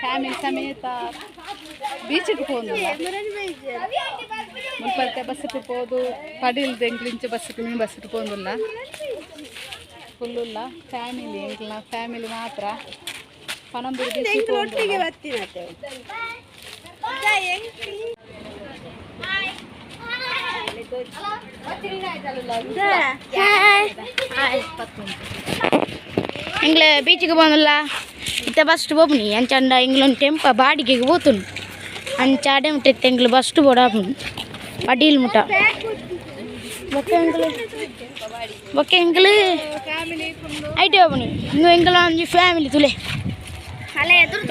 Family ಸಮೇತ ಬೀಚಿಗೆ ಹೋದ ಮುಲ್ಪತ್ತೆ ಬಸ್ಸಿಟ್ಟು ಹೋದು ಪಡಿಲ್ದು ಎಂಕ್ಲಿಂಚ ಬಸ್ಸಿಟ್ಟು ಮೀನು ಬಸ್ಸಿಟ್ಟು ಹೋದಿಲ್ಲ ಫುಲ್ಲ ಫ್ಯಾಮಿಲಿ ಎಂಕ್ಲ ಫ್ಯಾಮಿಲಿ ಮಾತ್ರ ಪನಂಬೂರು ಬೀಚಿಗೆ ఇంగ్ల బీచ్కి పోనుల్లా ఇంత బస్టు పోపుని అంచండ ఇంగ్లో టెంప బాడికి పోతుంది అంచాడే ఉంటే ఇంగ్లు బస్టు పోడాపు పడీలు ముట్ట ఒక్క ఇంగ్లు అయితే పోపుని ఇంకో ఇంగ్లో ఫ్యామిలీ తులే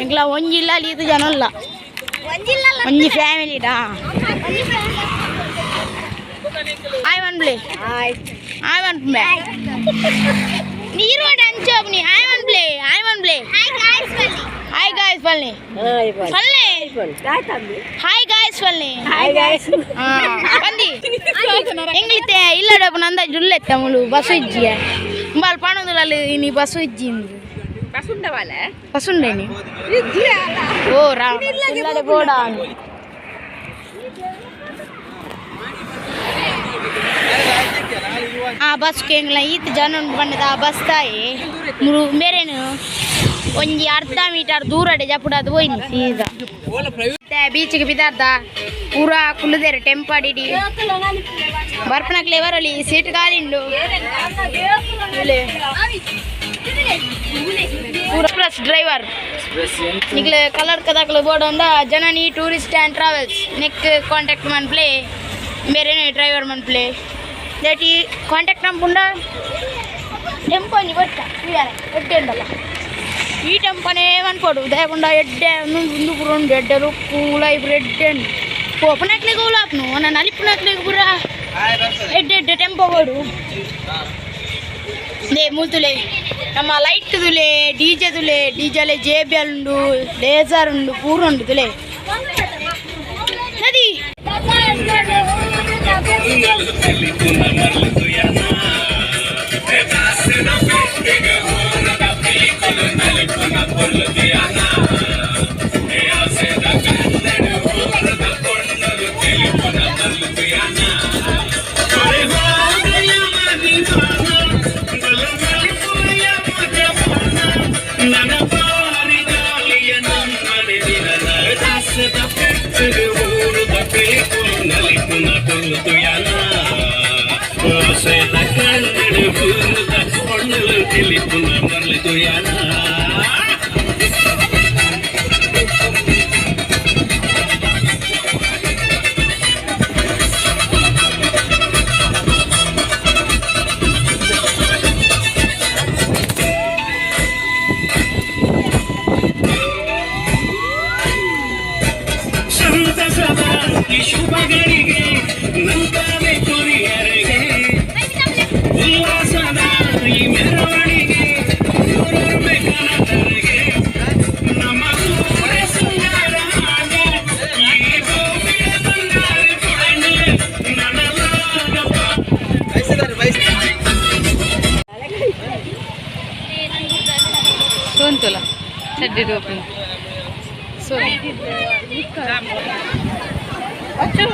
ఇంగ్లా ಒಂಜಿಲ್ಲ ಇದು ಜನಲ್ಲ ಒಂಜಿ ಫ್ಯಾಮಿಲಿಡಾ I want play. I want play. Near what anchopni. I want play. I want play. Hi guys, Falne. Falne. Hi guys, Falne. Hi guys. Pandi. English illa dapu nanda julle tamulu basu ijjiya. Mbal panudulalu ini basu ijjindi. Basunda wala? Basunda ini. Ijjiya. Oh, ram. Illa de boda. ಆ bus ಕೇಂಗ್ಲ ಈತ್ ಜನ ಬಂದದ ಆ bus ತಾಯಿ ಮೇರೇನು ಒಂಜಿ ಅರ್ಧ metre ದೂರಡೆ ಜಪುಡದು ಹೋಯ್ನಿ ಸೀದಾ ಬೀಚಿಗೆ ಬಿದ್ದಾರ್ದ ಪೂರಾ ಕುಲ್ಲದೇರು ಟೆಂಪಾಡಿಡಿ ಬರ್ಪನಕ್ಲೆ ಬರಲಿ ಸೀಟ್ ಕಾಲಿಂಡು ಪೂರಾ ಪ್ಲಸ್ ಡ್ರೈವರ್ ನಿಗ್ಲೆ ಕಲರ್ ಕದಾಕ್ಲು ಬೋರ್ಡ್ ಒಂದ ಜನನಿ ಟೂರಿಸ್ಟ್ ಆ್ಯಂಡ್ ಟ್ರಾವೆಲ್ಸ್ ನೆಕ್ ಕಾಂಟ್ಯಾಕ್ಟ್ ಮನ್ ಪ್ಲೇ ಮೇರೇನು ಡ್ರೈವರ್ ಮನ್ ಪ್ಲೇ ದೇಟಿ ಕಾಂಟ್ಯಾಕ್ಟ್ ನಂಬುಂಡ ಟೆಂಪೋ ನಿ ಬಟ್ಟ ಎಡ್ಡೆ ಉಂಡಲ್ಲ ಈ ಟೆಂಪೋನೇ ಅನ್ಕೊಡು ದಯಪುಂಡ ಎಡ್ಡೆ ಮುಂದು ಪುರಂಡು ಎಡ್ಡೆ ರುಕ್ಕು ಲೈಫ್ ಎಡ್ಡೆ ಓಪನಾಕ್ಲಿಗೆ ಹೋಲಾಪ್ನು ನಾನು ಅಲಿಪುನಾಕ್ಲಿಗೆ ಪುರ ಎಡ್ಡೆ ಟೆಂಪೋ ಬೋಡು ದೇ ಮೂತುಲೆ ನಮ್ಮ ಲೈಟ್ ತುಲೆ ಡಿಜೆ ತುಲೆ ಡಿಜೆಲೆ JBL ಉಂಡು ಲೇಸರ್ ಉಂಡು ಪೂರ ಉಂಡು ತುಲೆ ನದಿ ಸೋಂತುಲ ಚಡ್ಡಿದು ಓಪನ್ ಸೊ ಅಚ್ಚು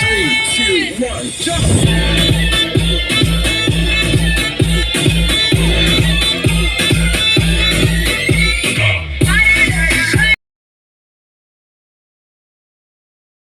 Three, two, one, jump!